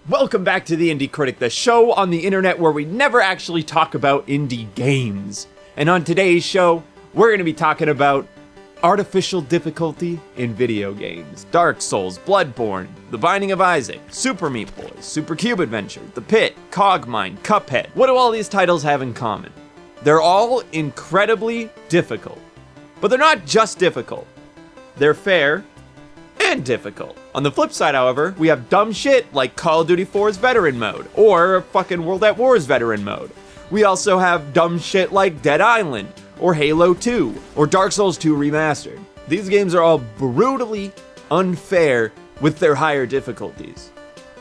Welcome back to the Indie Critic, the show on the internet where we never actually talk about indie games. And on today's show, we're going to be talking about artificial difficulty in video games. Dark Souls, Bloodborne, The Binding of Isaac, Super Meat Boy, Super Cube Adventure, The Pit, Cogmine, Cuphead. What do all these titles have in common? They're all incredibly difficult. But they're not just difficult. They're fair and difficult. On the flip side, however, we have dumb shit like Call of Duty 4's Veteran Mode, or fucking World at War's Veteran Mode. We also have dumb shit like Dead Island, or Halo 2, or Dark Souls 2 Remastered. These games are all brutally unfair with their higher difficulties.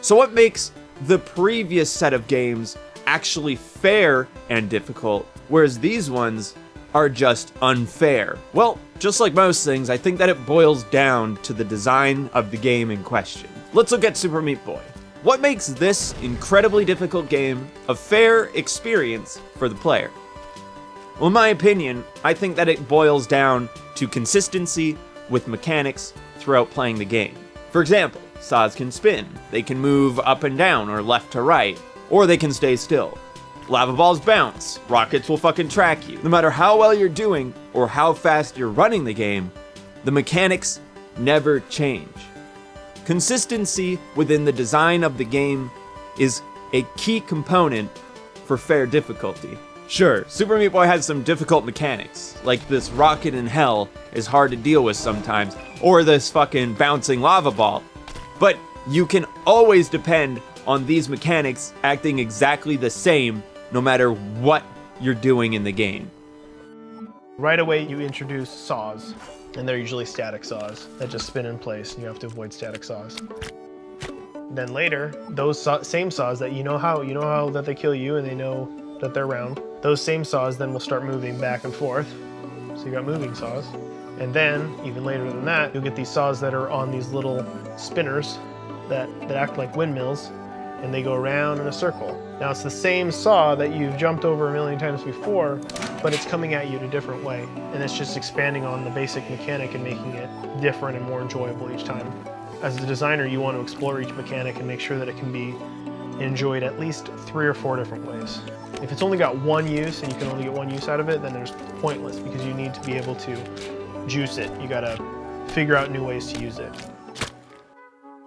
So what makes the previous set of games actually fair and difficult, whereas these ones are just unfair? Well, just like most things, I think that it boils down to the design of the game in question. Let's look at Super Meat Boy. What makes this incredibly difficult game a fair experience for the player? Well, in my opinion, I think that it boils down to consistency with mechanics throughout playing the game. For example, saws can spin, they can move up and down or left to right, or they can stay still. Lava balls bounce, rockets will fucking track you. No matter how well you're doing or how fast you're running the game, the mechanics never change. Consistency within the design of the game is a key component for fair difficulty. Sure, Super Meat Boy has some difficult mechanics, like this rocket in hell is hard to deal with sometimes, or this fucking bouncing lava ball. But you can always depend on these mechanics acting exactly the same no matter what you're doing in the game. Right away you introduce saws, and they're usually static saws that just spin in place, and you have to avoid static saws. Then later, those same saws that you know how that they kill you and they know that they're round, those same saws then will start moving back and forth. So you got moving saws. And then, even later than that, you'll get these saws that are on these little spinners that act like windmills, and they go around in a circle. Now it's the same saw that you've jumped over a million times before, but it's coming at you in a different way. And it's just expanding on the basic mechanic and making it different and more enjoyable each time. As a designer, you want to explore each mechanic and make sure that it can be enjoyed at least 3 or 4 different ways. If it's only got one use and you can only get one use out of it, then it's pointless because you need to be able to juice it. You gotta figure out new ways to use it.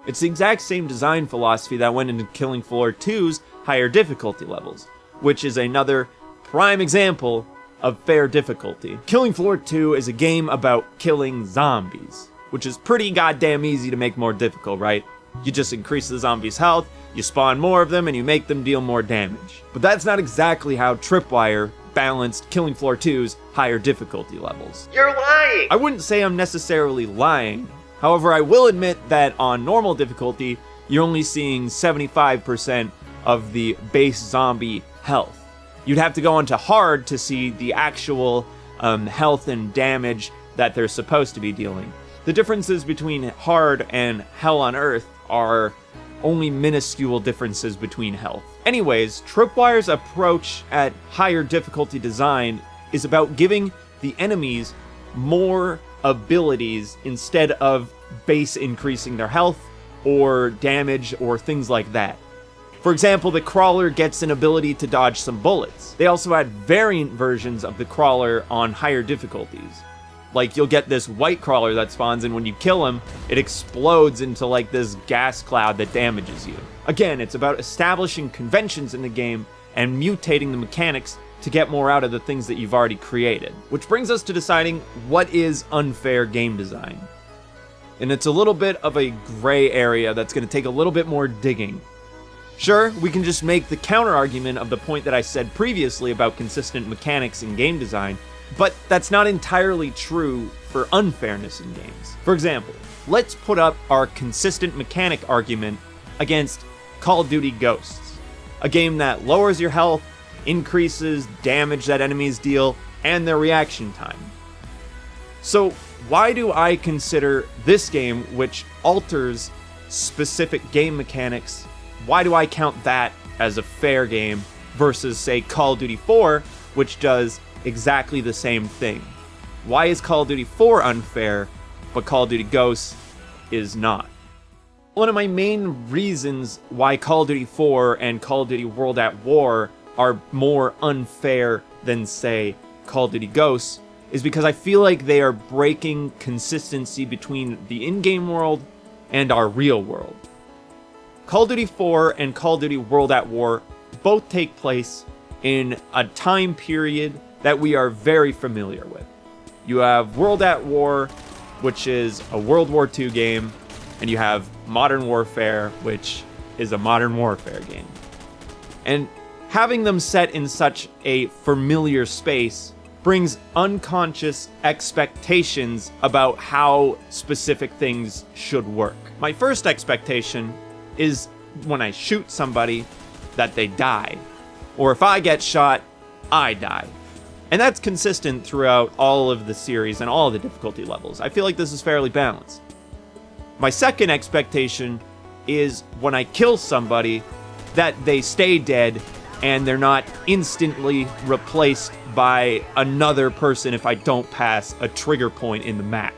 It's the exact same design philosophy that went into Killing Floor 2's higher difficulty levels, which is another prime example of fair difficulty. Killing Floor 2 is a game about killing zombies, which is pretty goddamn easy to make more difficult, right? You just increase the zombies' health, you spawn more of them, and you make them deal more damage. But that's not exactly how Tripwire balanced Killing Floor 2's higher difficulty levels. You're lying! I wouldn't say I'm necessarily lying. However, I will admit that on normal difficulty, you're only seeing 75% of the base zombie health. You'd have to go onto hard to see the actual health and damage that they're supposed to be dealing. The differences between hard and Hell on Earth are only minuscule differences between health. Anyways, Tripwire's approach at higher difficulty design is about giving the enemies more abilities instead of base increasing their health or damage or things like that. For example, the Crawler gets an ability to dodge some bullets. They also add variant versions of the Crawler on higher difficulties. Like, you'll get this white Crawler that spawns, and when you kill him, it explodes into like this gas cloud that damages you. Again, it's about establishing conventions in the game and mutating the mechanics to get more out of the things that you've already created. Which brings us to deciding what is unfair game design. And it's a little bit of a gray area that's going to take a little bit more digging. Sure, we can just make the counter argument of the point that I said previously about consistent mechanics in game design, but that's not entirely true for unfairness in games. For example, let's put up our consistent mechanic argument against Call of Duty Ghosts, a game that lowers your health, increases damage that enemies deal, and their reaction time. So why do I consider this game, which alters specific game mechanics, why do I count that as a fair game versus, say, Call of Duty 4, which does exactly the same thing? Why is Call of Duty 4 unfair, but Call of Duty Ghosts is not? One of my main reasons why Call of Duty 4 and Call of Duty World at War are more unfair than, say, Call of Duty Ghosts is because I feel like they are breaking consistency between the in-game world and our real world. Call of Duty 4 and Call of Duty World at War both take place in a time period that we are very familiar with. You have World at War, which is a World War II game, and you have Modern Warfare, which is a Modern Warfare game. And having them set in such a familiar space brings unconscious expectations about how specific things should work. My first expectation is when I shoot somebody that they die, or if I get shot, I die. And that's consistent throughout all of the series and all of the difficulty levels. I feel like this is fairly balanced. My second expectation is when I kill somebody that they stay dead and they're not instantly replaced by another person if I don't pass a trigger point in the map.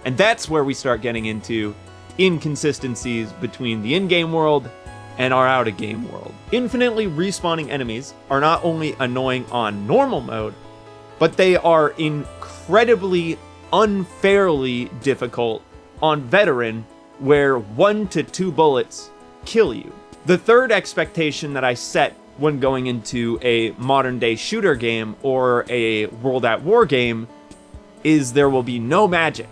And that's where we start getting into inconsistencies between the in-game world and our out-of-game world. Infinitely respawning enemies are not only annoying on normal mode, but they are incredibly unfairly difficult on veteran, where 1 to 2 bullets kill you. The third expectation that I set when going into a modern day shooter game or a World at War game is there will be no magic.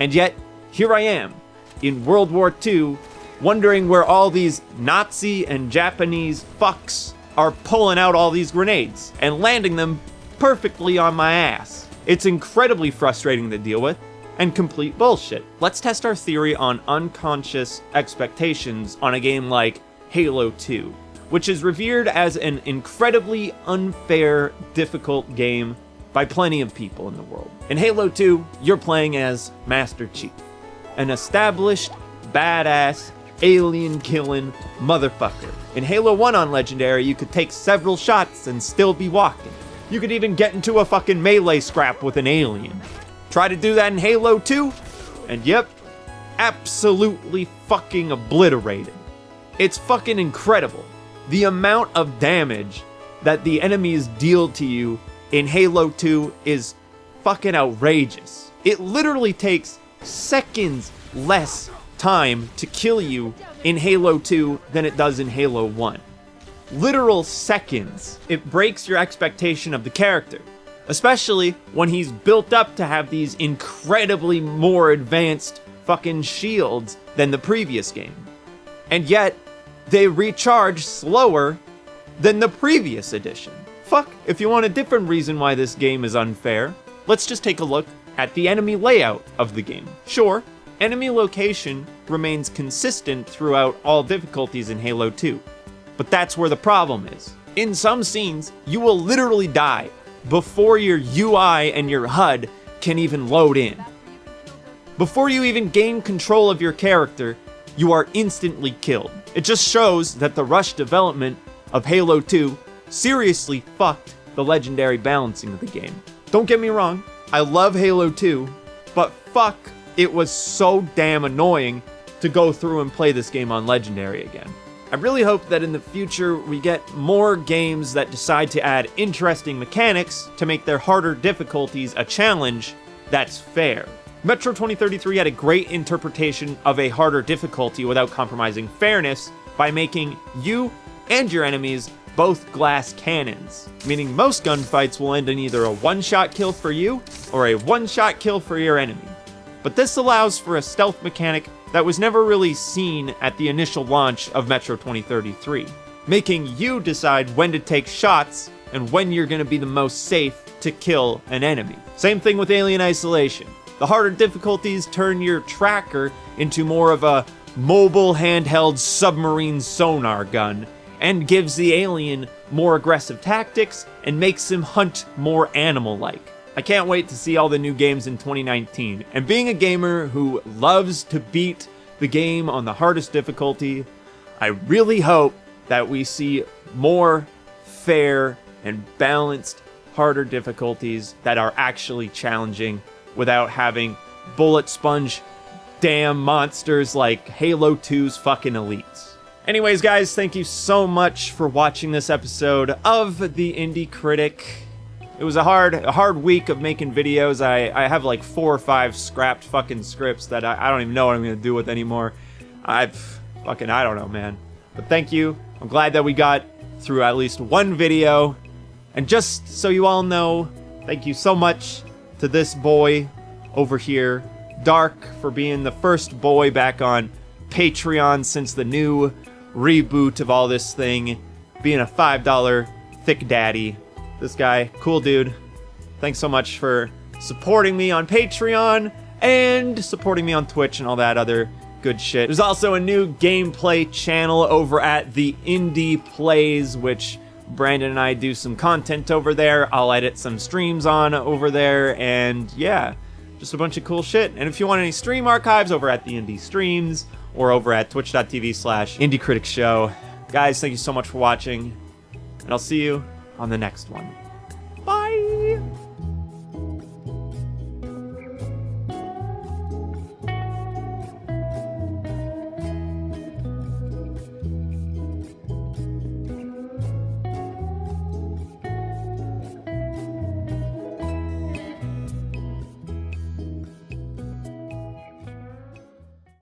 And yet, here I am, in World War II, wondering where all these Nazi and Japanese fucks are pulling out all these grenades and landing them perfectly on my ass. It's incredibly frustrating to deal with and complete bullshit. Let's test our theory on unconscious expectations on a game like Halo 2, which is revered as an incredibly unfair, difficult game by plenty of people in the world. In Halo 2, you're playing as Master Chief, an established, badass, alien-killing motherfucker. In Halo 1 on Legendary, you could take several shots and still be walking. You could even get into a fucking melee scrap with an alien. Try to do that in Halo 2, and yep, absolutely fucking obliterated. It's fucking incredible. The amount of damage that the enemies deal to you in Halo 2 is fucking outrageous. It literally takes seconds less time to kill you in Halo 2 than it does in Halo 1. Literal seconds. It breaks your expectation of the character, especially when he's built up to have these incredibly more advanced fucking shields than the previous game. And yet, they recharge slower than the previous edition. Fuck, if you want a different reason why this game is unfair, let's just take a look at the enemy layout of the game. Sure, enemy location remains consistent throughout all difficulties in Halo 2, but that's where the problem is. In some scenes, you will literally die before your UI and your HUD can even load in. Before you even gain control of your character, you are instantly killed. It just shows that the rushed development of Halo 2 seriously fucked the legendary balancing of the game. Don't get me wrong, I love Halo 2, but fuck, it was so damn annoying to go through and play this game on Legendary again. I really hope that in the future we get more games that decide to add interesting mechanics to make their harder difficulties a challenge that's fair. Metro 2033 had a great interpretation of a harder difficulty without compromising fairness by making you and your enemies both glass cannons, meaning most gunfights will end in either a one-shot kill for you or a one-shot kill for your enemy. But this allows for a stealth mechanic that was never really seen at the initial launch of Metro 2033, making you decide when to take shots and when you're going to be the most safe to kill an enemy. Same thing with Alien Isolation. The harder difficulties turn your tracker into more of a mobile handheld submarine sonar gun and gives the alien more aggressive tactics and makes him hunt more animal-like. I can't wait to see all the new games in 2019, and being a gamer who loves to beat the game on the hardest difficulty, I really hope that we see more fair and balanced harder difficulties that are actually challenging without having bullet sponge damn monsters like Halo 2's fucking elites. Anyways, guys, thank you so much for watching this episode of the Indie Critic. It was a hard week of making videos. I have like 4 or 5 scrapped fucking scripts that I don't even know what I'm gonna do with anymore. I don't know, man. But thank you. I'm glad that we got through at least one video. And just so you all know, thank you so much to this boy over here, Dark, for being the first boy back on Patreon since the new reboot of all this thing, being a $5 thick daddy. This guy, cool dude. Thanks so much for supporting me on Patreon and supporting me on Twitch and all that other good shit. There's also a new gameplay channel over at the Indie Plays, which Brandon and I do some content over there. I'll edit some streams on over there, and yeah, just a bunch of cool shit. And if you want any stream archives, over at the Indie Streams or over at twitch.tv/IndieCriticShow. Guys, thank you so much for watching, and I'll see you on the next one.